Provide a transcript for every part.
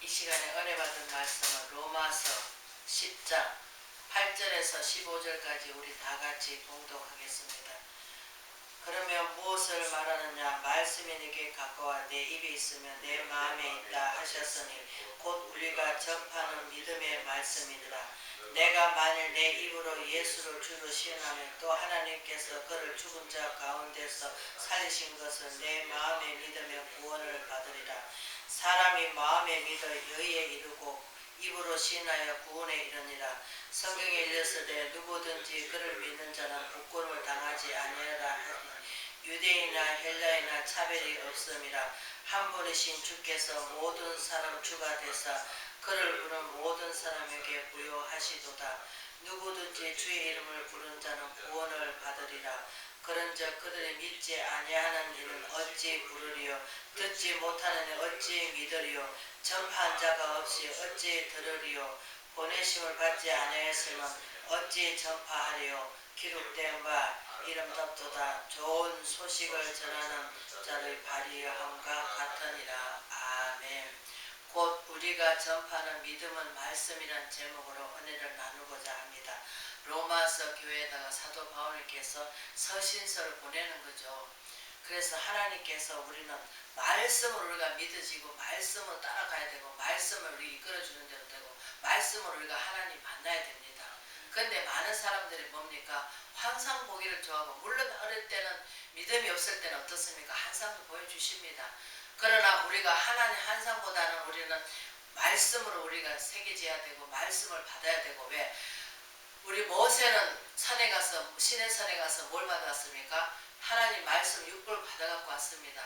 이 시간에 은혜 받은 말씀은 로마서 10장 8절에서 15절까지 우리 다 같이 봉독하겠습니다. 그러면 무엇을 말하느냐? 말씀이 내게 가까워 내 입에 있으면 내 마음에 있다 하셨으니 곧 우리가 접하는 믿음의 말씀이니라. 내가 만일 내 입으로 예수를 주로 시인하면 또 하나님께서 그를 죽은 자 가운데서 살리신 것을 내 마음에 믿으며 구원을 받으리라. 사람이 마음에 믿어 의에 이르고 입으로 시인하여 구원에 이르니라. 성경에 일렀으되 누구든지 그를 믿는 자는 부끄러움을 당하지 아니하라 하니 유대인이나 헬라인이나 차별이 없음이라. 한 분이신 주께서 모든 사람 주가 되사 그를 부른 모든 사람에게 부여하시도다. 누구든지 주의 이름을 부른 자는 구원을 받으리라. 그런즉 그들이 믿지 아니하는 이는 어찌 부르리요? 듣지 못하는 이 어찌 믿으리요? 전파한 자가 없이 어찌 들으리요? 보내심을 받지 아니하였으면 어찌 전파하리요? 기록된 바 이름답도다. 좋은 소식을 전하는 자의 발휘함과 같으니라. 아멘. 곧 우리가 전파하는 믿음은 말씀이란 제목으로 은혜를 나누고자 합니다. 로마서 교회에다가 사도 바울께서 서신서를 보내는 거죠. 그래서 하나님께서 우리는 말씀으로 우리가 믿어지고 말씀으로 따라가야 되고 말씀을 우리 이끌어주는 대로 되고 말씀으로 우리가 하나님 만나야 됩니다. 그런데 많은 사람들이 뭡니까? 환상 보기를 좋아하고, 물론 어릴 때는 믿음이 없을 때는 어떻습니까? 환상도 보여주십니다. 그러나 우리가 하나님 환상보다는 우리는 말씀으로 우리가 새겨져야 되고 말씀을 받아야 되고. 왜? 우리 모세는 산에 가서, 신의 산에 가서 뭘 받았습니까? 하나님 말씀 육부를 받아갖고 왔습니다.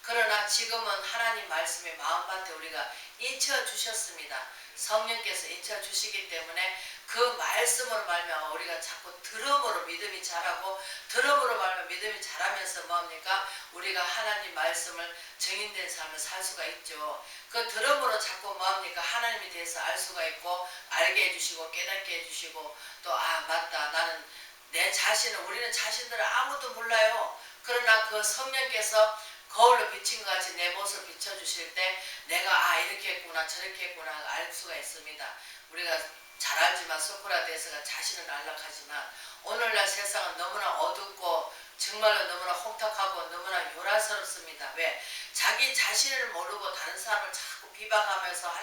그러나 지금은 하나님 말씀의 마음밭에 우리가 인쳐 주셨습니다. 성령께서 인쳐 주시기 때문에 그 말씀으로 말미암아 우리가 자꾸 들음으로 믿음이 자라고, 들음으로 말미암아 믿음이 자라면서 뭡니까? 우리가 하나님 말씀을 증인된 삶을 살 수가 있죠. 그 들음으로 자꾸 뭡니까? 하나님에 대해서 알 수가 있고, 알게 해주시고 깨닫게 해주시고, 또 맞다, 나는 내 자신을, 우리는 자신들을 아무도 몰라요. 그러나 그 성령께서 거울로 비친 것 같이 내 모습을 비춰주실 때 내가 이렇게 했구나 저렇게 했구나 알 수가 있습니다. 우리가 잘 알지만 소크라테스가 자신을 안락하지만 오늘날 세상은 너무나 어둡고 정말로 너무나 혼탁하고 너무나 요란스럽습니다. 왜? 자기 자신을 모르고 다른 사람을 자꾸 비방하면서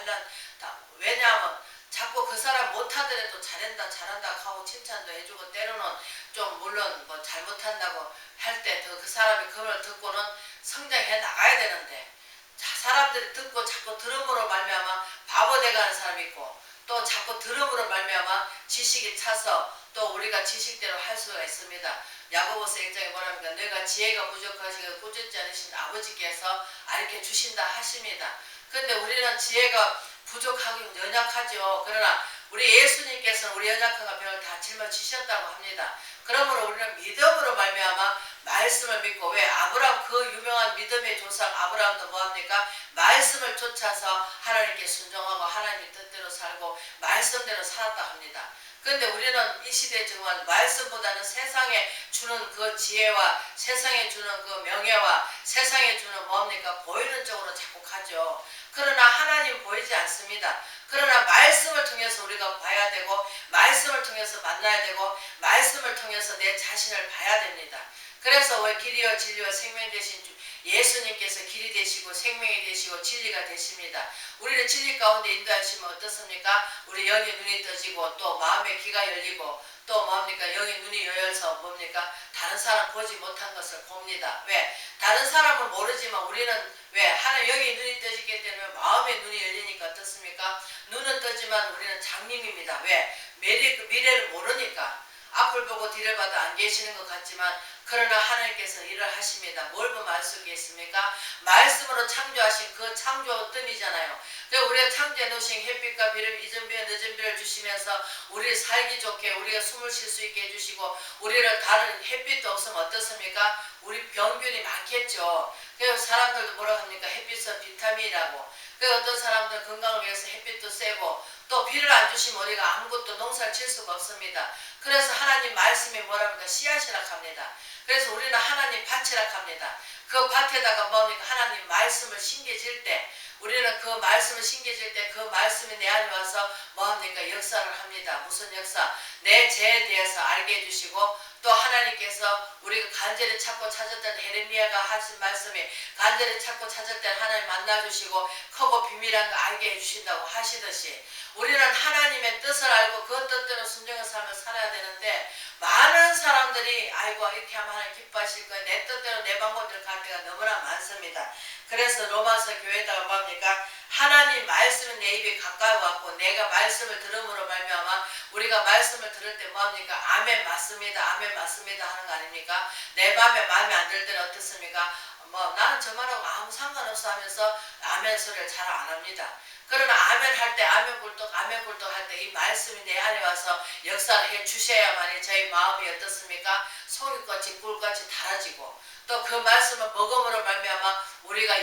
왜냐하면 자꾸 그 사람 못하더라도 잘한다 잘한다 하고 칭찬도 해주고, 때로는 좀 물론 뭐 잘못한다고 할 때 그 사람이 그 말을 듣고는 성장해 나가야 되는데, 사람들이 듣고 자꾸 들음으로 말미암아 바보 돼가는 사람이 있고, 또 자꾸 들음으로 말미암아 지식이 차서 또 우리가 지식대로 할 수가 있습니다. 야고보서 1장에 뭐랍니까? 너희가 지혜가 부족하시고 꾸짖지 않으신 아버지께서 가르쳐 주신다 하십니다. 그런데 우리는 지혜가 부족하고 연약하죠. 그러나 우리 예수님께서는 우리 연약함과 병을 다 짊어지셨다고 합니다. 그러므로 우리는 믿음으로 말미암아 말씀을 믿고, 왜? 아브라함, 그 유명한 믿음의 조상 아브라함도 뭐합니까? 말씀을 쫓아서 하나님께 순종하고 하나님의 뜻대로 살고 말씀대로 살았다 합니다. 그런데 우리는 이 시대에 정말 말씀보다는 세상에 주는 그 지혜와 세상에 주는 그 명예와 세상에 주는 뭡니까? 보이는 쪽으로 자꾸 가죠. 그러나 하나님 보이지 않습니다. 그러나 말씀을 통해서 우리가 봐야 되고 말씀을 통해서 만나야 되고 말씀을 통해서 내 자신을 봐야 됩니다. 그래서 왜 길이요 진리와 생명 되신 주 예수님께서 길이 되시고 생명이 되시고 진리가 되십니다. 우리를 진리 가운데 인도하시면 어떻습니까? 우리 영의 눈이 떠지고 또 마음의 귀가 열리고 또 뭡니까? 영의 눈이 열려서 뭡니까? 다른 사람 보지 못한 것을 봅니다. 왜? 다른 사람은 모르지만 우리는 왜? 하나님 영의 눈이 떠지기 때문에 마음의 눈이 열리니까 어떻습니까? 눈은 떠지만 우리는 장님입니다. 왜? 미래를 모르니까. 앞을 보고 뒤를 봐도 안 계시는 것 같지만 그러나 하나님께서 일을 하십니다. 뭘 보면 알 수 있겠습니까? 말씀으로 창조하신 그 창조 뜸이잖아요. 우리가 창조해 놓으신 햇빛과 비를 이전 비와 늦은 비를 주시면서 우리를 살기 좋게 우리가 숨을 쉴 수 있게 해주시고, 우리를 다른 햇빛도 없으면 어떻습니까? 우리 병균이 많겠죠. 그래서 사람들도 뭐라고 합니까? 햇빛은 비타민이라고. 그래서 어떤 사람들은 건강을 위해서 햇빛도 쐬고, 또 비를 안 주시면 우리가 아무것도 농사를 질 수가 없습니다. 그래서 하나님 말씀이 뭐랍니까? 씨앗이라 합니다. 그래서 우리는 하나님 밭이라 합니다. 그 밭에다가 뭡니까? 하나님 말씀을 심겨질 때 우리는 그 말씀을 신겨질 때 그 말씀이 내 안에 와서 뭐합니까? 역사를 합니다. 무슨 역사? 내 죄에 대해서 알게 해주시고 또 하나님께서 우리가 간절히 찾고 찾았던 헤레미야가 하신 말씀이 간절히 찾고 찾을 때 하나님 만나주시고 크고 비밀한 거 알게 해주신다고 하시듯이 우리는 하나님의 뜻을 알고 그 뜻대로 순종의 삶을 살아야 되는데 많은 사람들이 아이고 이렇게 하면 하나님 기뻐하실 거야. 내 뜻대로 내 방법대로 갈 때가 너무나 많습니다. 그래서 로마서 교회에다가 뭡니까? 하나님 말씀은 내 입에 가까이 왔고 내가 말씀을 들음으로 말미암아 우리가 말씀을 들을 때 뭐합니까? 아멘 맞습니다. 아멘 맞습니다 하는 거 아닙니까? 내 마음에 안 들 때는 어떻습니까? 뭐 나는 저 말하고 아무 상관없어 하면서 아멘 소리를 잘 안 합니다. 그러나 아멘 할 때 아멘 굴뚝 할 때 이 말씀이 내 안에 와서 역사를 해 주셔야만이 저희 마음이 어떻습니까? 송이꽃이 꿀같이 달아지고 또 그 말씀을 먹음으로 말미암아 우리가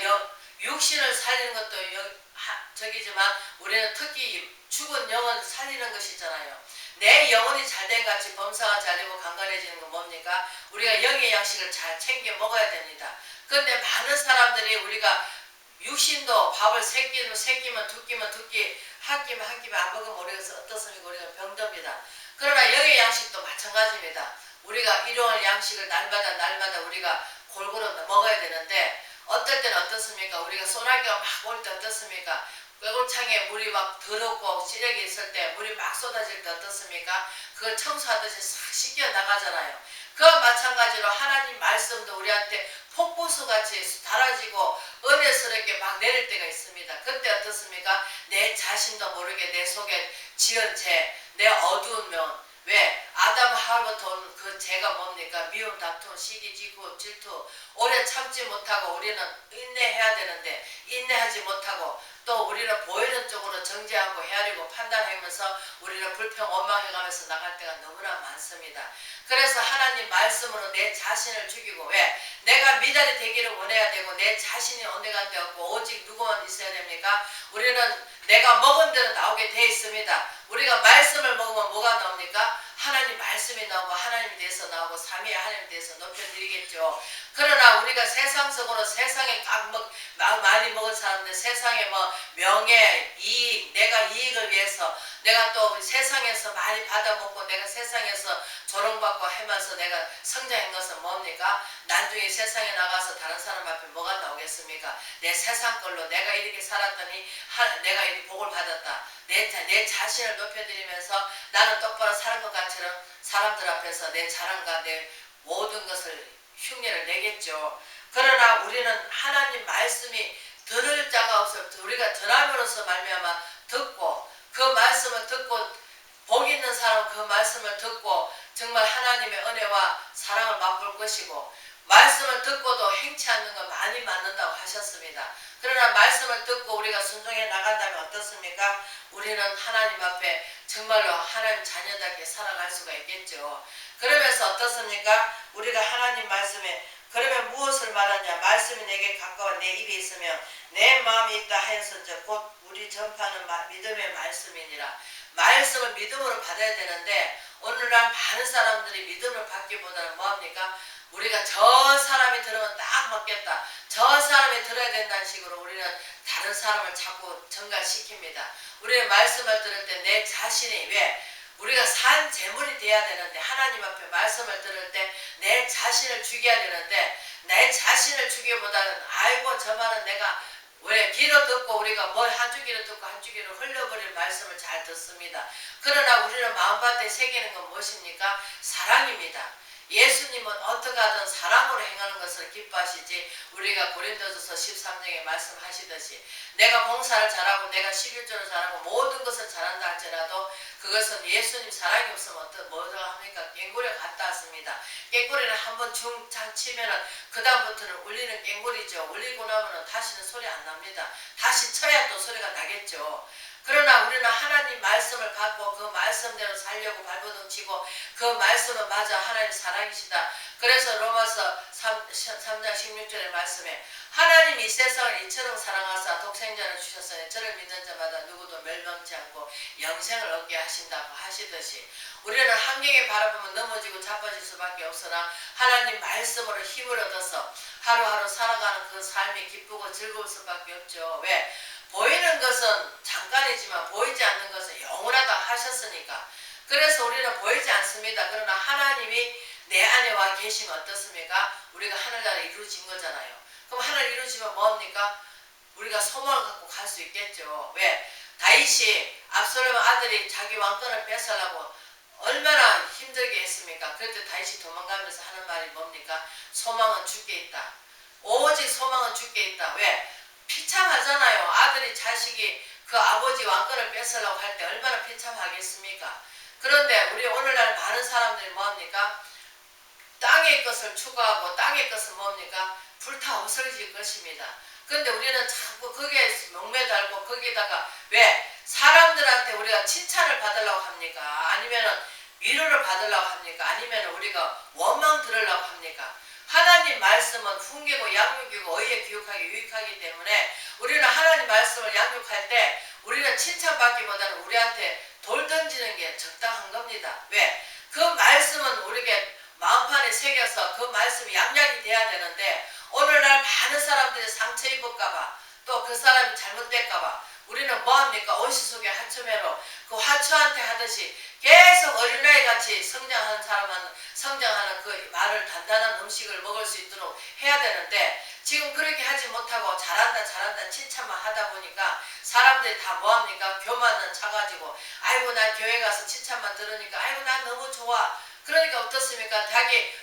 육신을 살리는 것도 저기지만 우리는 특히 죽은 영을 살리는 것이잖아요. 내 영혼이 잘된 같이 범사가 잘되고 강건해지는 건 뭡니까? 우리가 영의 양식을 잘 챙겨 먹어야 됩니다. 그런데 많은 사람들이 우리가 육신도 밥을 세 끼면 두 끼, 한 끼면 안 먹으면 우리가 어떻습니까? 우리가 병듭니다. 그러나 영의 양식도 마찬가지입니다. 우리가 일용할 양식을 날마다 우리가 골고루 먹어야 되는데 어떨 때는 어떻습니까? 우리가 소나기가 막 올 때 어떻습니까? 꾀골창에 물이 막 더럽고 시력이 있을 때 물이 막 쏟아질 때 어떻습니까? 그걸 청소하듯이 싹 씻겨 나가잖아요. 그와 마찬가지로 하나님 말씀도 우리한테 폭포수같이 달아지고 은혜스럽게 막 내릴 때가 있습니다. 그때 어떻습니까? 내 자신도 모르게 내 속에 지은 죄, 내 어두운 면, 왜? 아담 하와부터 온 그 죄가 뭡니까? 미움, 다툼, 시기, 질투 오래 참지 못하고 우리는 인내해야 되는데 인내하지 못하고 또 우리는 보이는 쪽으로 정죄하고 헤아리고 판단하면서 우리는 불평, 원망해가면서 나갈 때가 너무나 많습니다. 그래서 하나님 말씀으로 내 자신을 죽이고 왜? 내가 미달이 되기를 원해야 되고 내 자신이 온데간 데 없고 오직 누구만 있어야 됩니까? 우리는 내가 먹은 대로 나오게 돼 있습니다. 우리가 말씀을 먹으면 뭐가 나옵니까? 하나님 말씀이 나오고 하나님에 대해서 나오고 삼위의 하나님에 대해서 높여드리겠죠. 그러나 우리가 세상적으로 세상에 많이 먹은 사람들 세상에 뭐 명예, 이익, 내가 이익을 위해서 내가 또 세상에서 많이 받아먹고 내가 세상에서 조롱받고 하면서 내가 성장한 것은 뭡니까? 나중에 세상에 나가서 다른 사람 앞에 뭐가 나오겠습니까? 내 세상 걸로 내가 이렇게 살았더니 내가 이렇게 복을 받았다. 내 자신을 높여드리면서 나는 똑바로 사는 것 같처럼 사람들 앞에서 내 자랑과 내 모든 것을 흉내를 내겠죠. 그러나 우리는 하나님 말씀이 들을 자가 없어 우리가 전함으로써 말미암아 듣고 그 말씀을 듣고 복 있는 사람은 그 말씀을 듣고 정말 하나님의 은혜와 사랑을 맛볼 것이고 말씀을 듣고도 행치 않는 건 많이 맞는다고 하셨습니다. 그러나 말씀을 듣고 우리가 순종해 나간다면 어떻습니까? 우리는 하나님 앞에 정말로 하나님 자녀답게 살아갈 수가 있겠죠. 그러면서 어떻습니까? 우리가 하나님 말씀에 그러면 무엇을 말하냐? 말씀이 내게 가까워 내 입에 있으면 내 마음이 있다 하였은즉 곧 우리 전파는 믿음의 말씀이니라. 말씀을 믿음으로 받아야 되는데 오늘날 많은 사람들이 믿음을 받기보다는 뭐합니까? 우리가 저 사람이 들으면 딱 맞겠다. 저 사람이 들어야 된다는 식으로 우리는 다른 사람을 자꾸 전가시킵니다. 우리의 말씀을 들을 때 내 자신이 왜? 우리가 산 재물이 돼야 되는데 하나님 앞에 말씀을 들을 때 내 자신을 죽여야 되는데 내 자신을 죽이기보다는 아이고 저 말은 내가 왜 귀로 듣고 우리가 뭐 한 주기로 듣고 한 주기로 흘려버릴 말씀을 잘 듣습니다. 그러나 우리는 마음밭에 새기는 건 무엇입니까? 사랑입니다. 예수님은 어떻게 하든 사랑으로 행하는 것을 기뻐하시지 우리가 고린도전서 13장에 말씀하시듯이 내가 봉사를 잘하고 내가 11조를 잘하고 모든 것을 잘한다 할지라도 그것은 예수님 사랑이 없으면 뭐가 합니까? 깽고리가 갔다 왔습니다. 깽고리는 한번 중창 치면은 그 다음부터는 울리는 깽고리죠. 울리고 나면은 다시는 소리 안 납니다. 다시 쳐야 또 소리가 나겠죠. 그러나 우리는 하나님 말씀을 갖고 그 말씀대로 살려고 발버둥 치고 그 말씀은 맞아 하나님 사랑이시다. 그래서 로마서 3장 16절의 말씀에 하나님 이 세상을 이처럼 사랑하사 독생자를 주셨으니 저를 믿는 자마다 누구도 멸망치 않고 영생을 얻게 하신다고 하시듯이 우리는 환경에 바라보면 넘어지고 자빠질 수밖에 없으나 하나님 말씀으로 힘을 얻어서 하루하루 살아가는 그 삶이 기쁘고 즐거울 수밖에 없죠. 왜? 보이는 것은 잠깐이지만 보이지 않는 것은 영원하다 하셨으니까. 그래서 우리는 보이지 않습니다. 그러나 하나님이 내 안에 와 계시면 어떻습니까? 우리가 하늘나라에 이루어진 거잖아요. 그럼 하늘 이루어지면 뭐합니까? 우리가 소망을 갖고 갈 수 있겠죠. 왜? 다윗이 압살롬 아들이 자기 왕권을 뺏으려고 얼마나 힘들게 했습니까? 그럴 때 다윗이 도망가면서 하는 말이 뭡니까? 소망은 주께 있다. 오직 소망은 주께 있다. 왜? 비참하잖아요. 아들이 자식이 그 아버지 왕권을 뺏으려고 할 때 얼마나 비참하겠습니까? 그런데 우리 오늘날 많은 사람들이 뭐합니까? 땅의 것을 추구하고 땅의 것은 뭡니까? 불타 없어질 것입니다. 그런데 우리는 자꾸 거기에 목매달고 거기다가 왜? 사람들한테 우리가 칭찬을 받으려고 합니까? 아니면은 위로를 받으려고 합니까? 아니면 우리가 원망 들으려고 합니까? 하나님 말씀은 훈계고 양육이고 의에 교육하기 유익하기 때문에 우리는 하나님 말씀을 양육할 때 우리는 칭찬받기보다는 우리한테 돌 던지는 게 적당한 겁니다. 왜? 그 말씀은 우리에게 마음판에 새겨서 그 말씀이 양약이 돼야 되는데 오늘날 많은 사람들이 상처 입을까봐 또 그 사람이 잘못될까봐 우리는 뭐합니까? 온실 속의 하초매로 그 하초한테 하듯이 계속 어린아이 같이 성장하는 그 말을 단단한 음식을 먹을 수 있도록 해야 되는데 지금 그렇게 하지 못하고 잘한다 칭찬만 하다 보니까 사람들이 다 뭐합니까? 교만은 차가지고 아이고 나 교회 가서 칭찬만 들으니까 아이고 난 너무 좋아. 그러니까 어떻습니까? 자기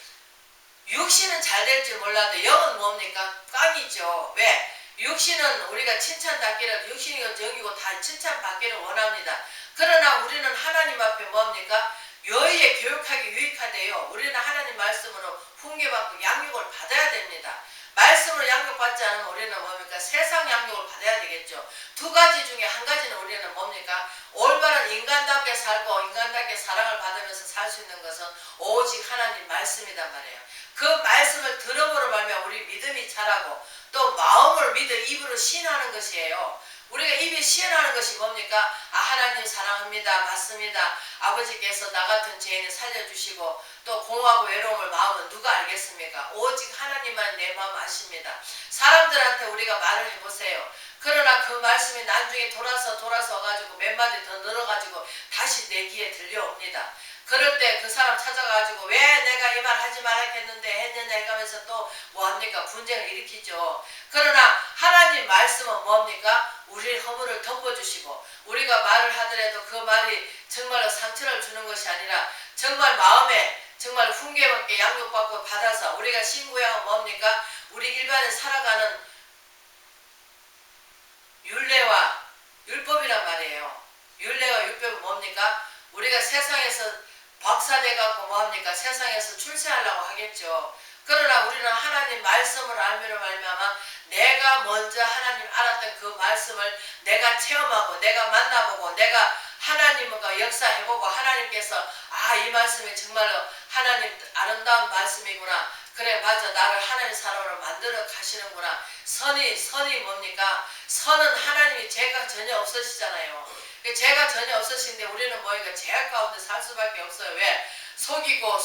육신은 잘 될 줄 몰라도 영은 뭡니까? 깡이죠. 왜? 육신은 우리가 칭찬받기를 육신이고 영이고 다 칭찬받기를 원합니다. 그러나 우리는 하나님 앞에 뭡니까? 여의에 교육하기 유익하대요. 우리는 하나님 말씀으로 훈계받고 양육을 받아야 됩니다. 말씀으로 양육받지 않으면 우리는 뭡니까? 세상 양육을 받아야 되겠죠. 두 가지 중에 한 가지는 우리는 뭡니까? 올바른 인간답게 살고 인간답게 사랑을 받으면서 살 수 있는 것은 오직 하나님 말씀이란 말이에요. 그 말씀을 들음으로 말미암아 우리 믿음이 자라고 또 마음을 믿어 입으로 시인하는 것이에요. 우리가 입에 시인하는 것이 뭡니까? 아 하나님 사랑합니다. 맞습니다. 아버지께서 나 같은 죄인을 살려주시고 또 공허하고 외로움을 마음은 누가 알겠습니까? 오직 하나님만 내 마음 아십니다. 사람들한테 우리가 말을 해보세요. 그러나 그 말씀이 나중에 돌아서 와가지고 몇 마디 더 늘어가지고 다시 내 귀에 들려옵니다. 그럴 때 그 사람 찾아가지고 왜 내가 이 말 하지 말았겠는데 했느냐 해가면서 또 뭐합니까? 분쟁을 일으키죠. 그러나 하나님 말씀은 뭡니까? 우리의 허물을 덮어주시고 우리가 말을 하더라도 그 말이 정말로 상처를 주는 것이 아니라 정말 마음에 정말 훈계받게 양육받고 받아서 우리가 신구약은 뭡니까? 우리 일반에 살아가는 율례와 율법이란 말이에요. 율례와 율법은 뭡니까? 우리가 세상에서 박사돼갖고 뭐합니까? 세상에서 출세하려고 하겠죠. 그러나 우리는 하나님 말씀을 알므로 말미암아 내가 먼저 하나님 알았던 그 말씀을 내가 체험하고 내가 만나보고 내가 하나님과 역사해보고 하나님께서 아 이 말씀이 정말로 하나님 아름다운 말씀이구나. 그래 맞아 나를 하나님 사람으로 만들어 가시는구나. 선이 뭡니까? 선은 하나님이 죄가 전혀 없으시잖아요. 죄가 전혀 없으신데 우리는 뭐니까 죄악 가운데 살 수밖에 없어요. 왜? 속이고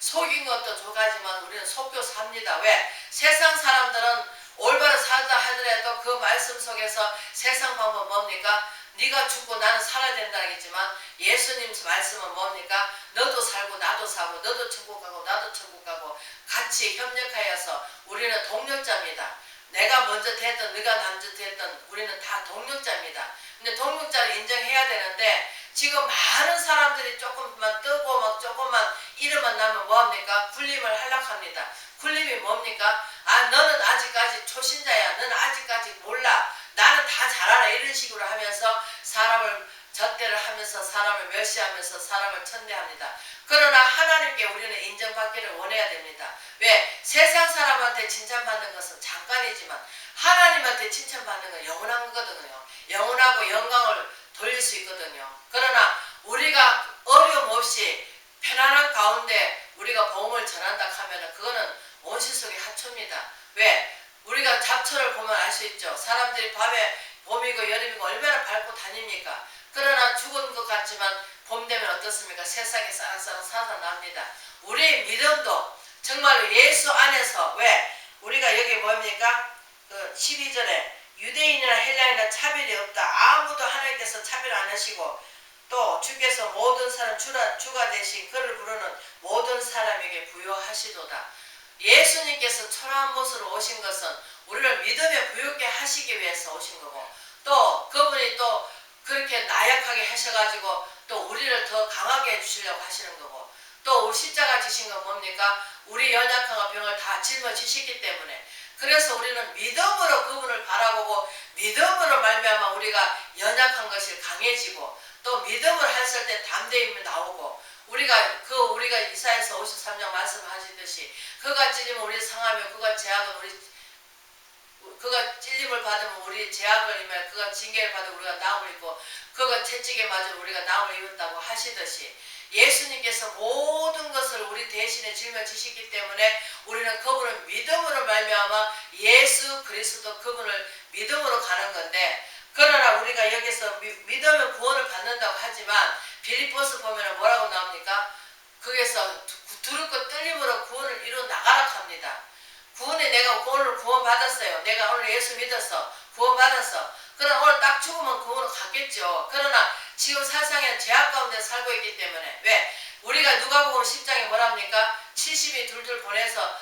속인 것도 좋아하지만 우리는 속여 삽니다. 왜? 세상 사람들은 올바로 살다 하더라도 그 말씀 속에서 세상 방법 뭡니까? 네가 죽고 나는 살아야 된다겠지만 예수님 말씀은 뭡니까? 너도 살고 나도 살고 너도 천국 가고 나도 천국 가고 같이 협력하여서 우리는 동력자입니다. 내가 먼저 됐든 네가 먼저 됐든 우리는 다 동력자입니다. 근데 동력자를 인정해야 되는데 지금 많은 사람들이 조금만 뜨고 막 조금만 이름만 나면 뭐합니까? 군림을 하락합니다. 군림이 뭡니까? 아 너는 아직까지 초신자야. 너는 아직까지 몰라. 나는 다 잘 알아. 이런 식으로 하면서 사람을 잣대를 하면서 사람을 멸시하면서 사람을 천대합니다. 그러나 하나님께 우리는 인정받기를 원해야 됩니다. 왜? 세상 사람한테 칭찬받는 것은 잠깐이지만 하나님한테 칭찬받는 건 영원한 거거든요. 영원하고 영광을 돌릴 수 있거든요. 그러나 우리가 어려움 없이 편안한 가운데 우리가 복음을 전한다 하면 그거는 온실 속의 하초입니다. 왜? 우리가 잡초를 보면 알 수 있죠. 사람들이 밤에 봄이고 여름이고 얼마나 밟고 다닙니까? 그러나 죽은 것 같지만 봄 되면 어떻습니까? 새싹이 싹싹 살아납니다. 우리의 믿음도 정말로 예수 안에서 왜? 우리가 여기 뭡니까? 그 12절에 유대인이나 헬라인이나 차별이 없다. 아무도 하나님께서 차별 안 하시고 또 주께서 모든 사람 주가 되신 그를 부르는 모든 사람에게 부여하시도다. 예수님께서 초라한 모습으로 오신 것은 우리를 믿음에 부유케 하시기 위해서 오신 거고 또 그분이 또 그렇게 나약하게 하셔가지고 또 우리를 더 강하게 해주시려고 하시는 거고 또 우리 십자가 지신 건 뭡니까? 우리 연약함과 병을 다 짊어지셨기 때문에 그래서 우리는 믿음으로 그분을 바라보고 믿음으로 말미암아 우리가 연약한 것이 강해지고 또 믿음을 했을 때 담대함이 나오고 우리가 이사야서 53장 말씀하시듯이 그가 찔리면 우리 상하며 그가 찔림을 받으면 우리 제약을 입으며 그가 징계를 받으면 우리가 나음을 입고 그가 채찍에 맞으면 우리가 나음을 입었다고 하시듯이 예수님께서 모든 것을 우리 대신에 짊어지시기 때문에 우리는 그분을 믿음으로 말미암아 예수 그리스도 그분을 믿음으로 가는 건데 그러나 우리가 여기서 믿으면 구원을 받는다고 하지만 빌립보서 보면 뭐라고 나옵니까? 거기서 두렵고 떨림으로 구원을 이루 나가라 합니다. 구원에 내가 오늘 구원 받았어요. 내가 오늘 예수 믿었어. 구원 받았어. 그러나 오늘 딱 죽으면 구원을 갖겠죠. 그러나 지금 세상에 죄악 가운데 살고 있기 때문에 왜? 우리가 누가복음 10장에 뭐랍니까? 70이 둘둘 보내서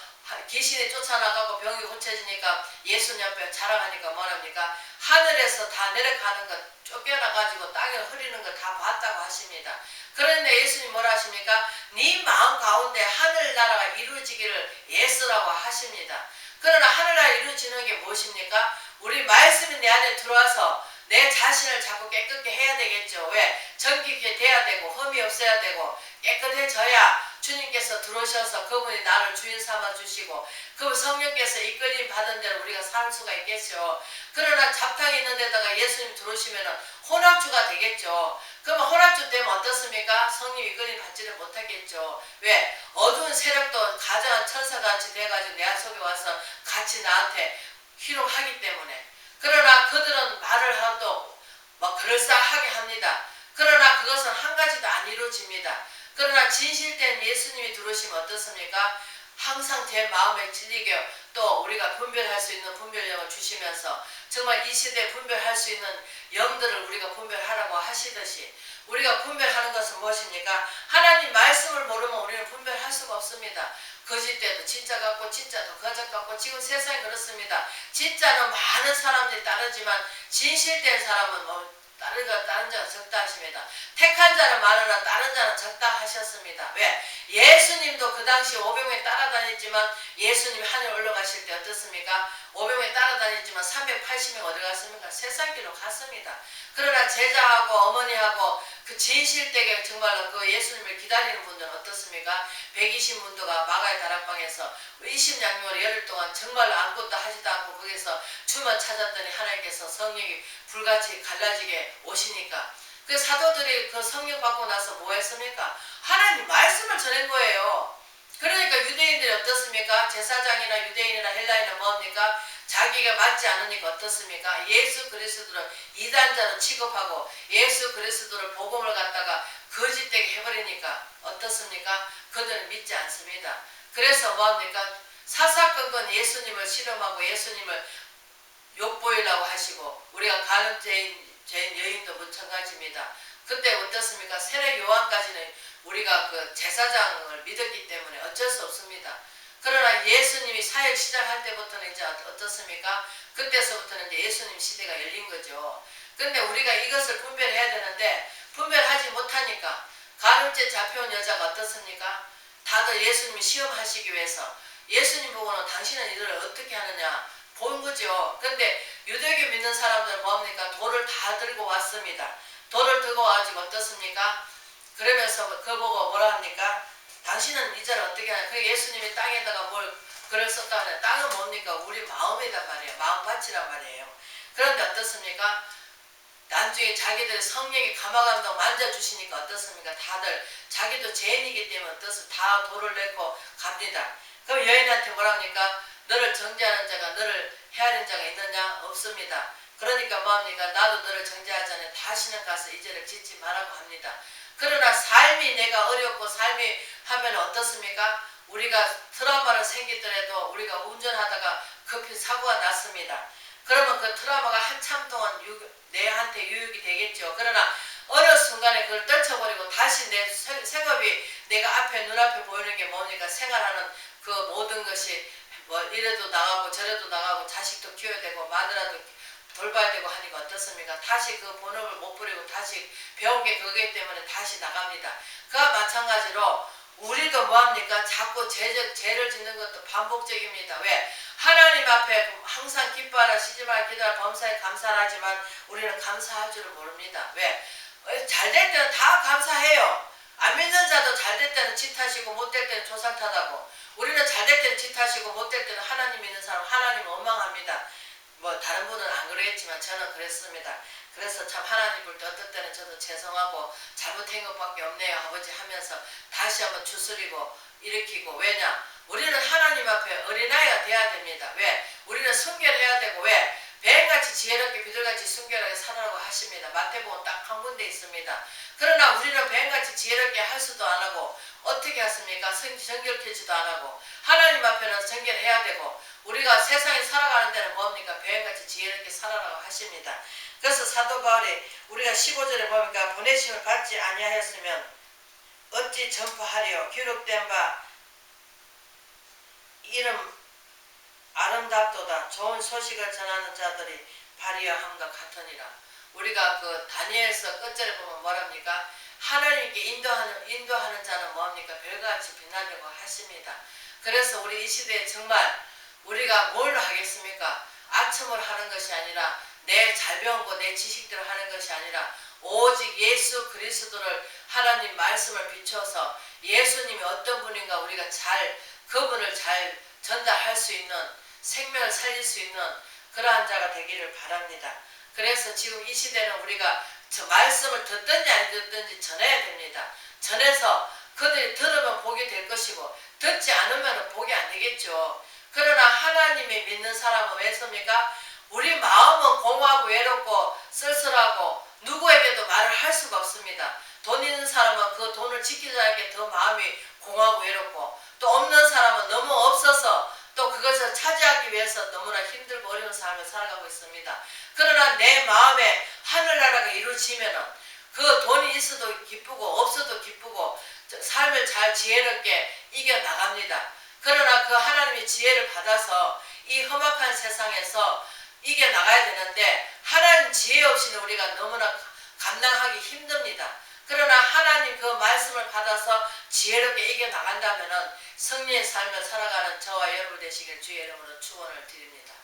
귀신이 쫓아나가고 병이 고쳐지니까 예수님 앞에 자랑하니까 뭐랍니까? 하늘에서 다 내려가는 것 쫓겨나가지고 땅에 흐리는 것 다 봤다고 하십니다. 그런데 예수님 뭐라 하십니까? 네 마음 가운데 하늘나라가 이루어지기를 예수라고 하십니다. 그러나 하늘나라 이루어지는 게 무엇입니까? 우리 말씀이 내 안에 들어와서 내 자신을 자꾸 깨끗게 해야 되겠죠. 왜? 정직하게 돼야 되고 흠이 없어야 되고 깨끗해져야 주님께서 들어오셔서 그분이 나를 주인 삼아 주시고 그 성령께서 이끌림 받은 대로 우리가 살 수가 있겠죠. 그러나 잡탕이 있는 데다가 예수님 들어오시면 혼합주가 되겠죠. 그러면 혼합주 되면 어떻습니까? 성령 이끌림 받지를 못하겠죠. 왜? 어두운 세력도 가장한 천사같이 돼가지고 내 속에 와서 같이 나한테 희롱하기 때문에 그러나 그들은 말을 하도 막 그럴싸하게 합니다. 그러나 그것은 한 가지도 안 이루어집니다. 그러나 진실된 예수님이 들어오시면 어떻습니까? 항상 제 마음에 찔리게 또 우리가 분별할 수 있는 분별력을 주시면서 정말 이 시대에 분별할 수 있는 영들을 우리가 분별하라고 하시듯이 우리가 분별하는 것은 무엇입니까? 하나님 말씀을 모르면 우리는 분별할 수가 없습니다. 거짓돼도 진짜 같고 진짜도 거짓 같고 지금 세상이 그렇습니다. 진짜는 많은 사람들이 따르지만 진실된 사람은 다른 자가 적다 하십니다. 택한 자는 많으나 다른 자는 적다 하셨습니다. 왜? 예수님도 그 당시 500명이 따라다녔지만 예수님이 하늘 올라가실 때 어떻습니까? 500명이 따라다녔지만 380명 어디 갔습니까? 세상 길로 갔습니다. 그러나 제자하고 어머니하고 그 진실되게 정말로 그 예수님을 기다리는 분들은 어떻습니까? 120문도가 마가의 다락방에서 20양육을 열흘 동안 정말로 아무것도 하지도 않고 거기서 주만 찾았더니 하나님께서 성령이 불같이 갈라지게 오시니까 그 사도들이 그 성령 받고 나서 뭐 했습니까? 하나님 말씀을 전한 거예요. 그러니까 유대인들이 어떻습니까? 제사장이나 유대인이나 헬라인은 뭡니까? 자기가 맞지 않으니까 어떻습니까? 예수 그리스도를 이단자로 취급하고 예수 그리스도를 복음을 갖다가 거짓되게 해버리니까 어떻습니까? 그들은 믿지 않습니다. 그래서 뭡니까? 사사건건 예수님을 실험하고 예수님을 욕보이려고 하시고 우리가 가늠죄인 여인도 마찬가지입니다. 그때 어떻습니까? 세례 요한까지는 우리가 그 제사장을 믿었기 때문에 어쩔 수 없습니다. 그러나 예수님이 사역 시작할 때부터는 이제 어떻습니까? 그때서부터는 이제 예수님 시대가 열린 거죠. 근데 우리가 이것을 분별해야 되는데 분별하지 못하니까 간음죄 잡혀온 여자가 어떻습니까? 다들 예수님이 시험하시기 위해서 예수님 보고는 당신은 이들을 어떻게 하느냐 본 거죠. 근데 유대교 믿는 사람들은 뭡니까? 돌을 다 들고 왔습니다. 돌을 들고 와가지고 어떻습니까? 그러면서 그 보고 뭐라 합니까? 당신은 이자를 어떻게 하냐? 그 예수님이 땅에다가 뭘 글을 썼다 하냐? 땅은 뭡니까? 우리 마음이란 말이에요. 마음밭이란 말이에요. 그런데 어떻습니까? 나중에 자기들 성령이 감화감동 만져주시니까 어떻습니까? 다들 자기도 죄인이기 때문에 어떻습니까? 다 돌을 내고 갑니다. 그럼 여인한테 뭐라 합니까? 너를 정죄하는 자가 너를 헤아린 자가 있느냐? 없습니다. 그러니까 뭐합니까? 나도 너를 정죄하지 않아 다시는 가서 이 죄를 짓지 말라고 합니다. 그러나 삶이 내가 어렵고 삶이 하면 어떻습니까? 우리가 트라우마를 생기더라도 우리가 운전하다가 급히 사고가 났습니다. 그러면 그 트라우마가 한참 동안 내한테 유익이 되겠죠. 그러나 어느 순간에 그걸 떨쳐버리고 다시 내 생업이 내가 눈앞에 보이는 게 뭡니까? 생활하는 그 모든 것이 뭐 이래도 나가고 저래도 나가고 자식도 키워야 되고 마누라도 돌봐야 되고 하니까 어떻습니까? 다시 그 본업을 못 부리고 다시 배운 게 그거기 때문에 다시 나갑니다. 그와 마찬가지로 우리도 뭐합니까? 자꾸 죄를 짓는 것도 반복적입니다. 왜? 하나님 앞에 항상 기뻐하라 시집하라 기도하라 범사에 감사를 하지만 우리는 감사할 줄을 모릅니다. 왜? 잘 될 때는 다 감사해요. 안 믿는 자도 잘 될 때는 지 탓이고 못 될 때는 조상 탓하고 우리는 잘 될 때는 지 탓이고 못 될 때는 하나님 믿는 사람 하나님 원망합니다. 뭐 다른 분은 안 그러겠지만 저는 그랬습니다. 그래서 참 하나님 볼 때 어떨 때는 저도 죄송하고 잘못한 것밖에 없네요 아버지 하면서 다시 한번 추스리고 일으키고 왜냐? 우리는 하나님 앞에 어린아이가 돼야 됩니다. 왜? 우리는 순결해야 되고 왜? 뱀같이 지혜롭게 비둘같이 순결하게 살아라고 하십니다. 마태복음 딱 한 군데 있습니다. 그러나 우리는 뱀같이 지혜롭게 할 수도 안 하고 어떻게 하십니까? 정결케지도 안 하고 하나님 앞에는 정결해야 되고 우리가 세상에 살아가는 데는 뭡니까? 뱀같이 지혜롭게 살아라고 하십니다. 그래서 사도 바울이 우리가 15절에 보니까 보내심을 받지 아니하였으면 어찌 전파하리요? 기록된 바 이름 아름답도다 좋은 소식을 전하는 자들이 발이여 함과 같으니라. 우리가 그 다니엘서 끝절에 보면 뭐랍니까? 하나님께 인도하는 자는 뭐합니까? 별같이 빛나려고 하십니다. 그래서 우리 이 시대에 정말 우리가 뭘 하겠습니까? 아첨을 하는 것이 아니라 내 잘 배운 거 내 지식대로 하는 것이 아니라 오직 예수 그리스도를 하나님 말씀을 비춰서 예수님이 어떤 분인가 우리가 그분을 잘 전달할 수 있는 생명을 살릴 수 있는 그러한 자가 되기를 바랍니다. 그래서 지금 이 시대는 우리가 저 말씀을 듣든지 안 듣든지 전해야 됩니다. 전해서 그들이 들으면 복이 될 것이고 듣지 않으면 복이 안 되겠죠. 그러나 하나님이 믿는 사람은 왜습니까? 우리 마음은 공허하고 외롭고 쓸쓸하고 누구에게도 말을 할 수가 없습니다. 돈 있는 사람은 그 돈을 지키자는 더 마음이 공허하고 외롭고 또 없는 사람은 너무 없어서 또 그것을 차지하기 위해서 너무나 힘들고 어려운 삶을 살아가고 있습니다. 그러나 내 마음에 하늘나라가 이루어지면은 그 돈이 있어도 기쁘고 없어도 기쁘고 삶을 잘 지혜롭게 이겨나갑니다. 그러나 그 하나님의 지혜를 받아서 이 험악한 세상에서 이겨나가야 되는데 하나님 지혜 없이는 우리가 너무나 감당하기 힘듭니다. 그러나 하나님 그 말씀을 받아서 지혜롭게 이겨나간다면 승리의 삶을 살아가는 저와 여러분 되시길 주의 이름으로 축원을 드립니다.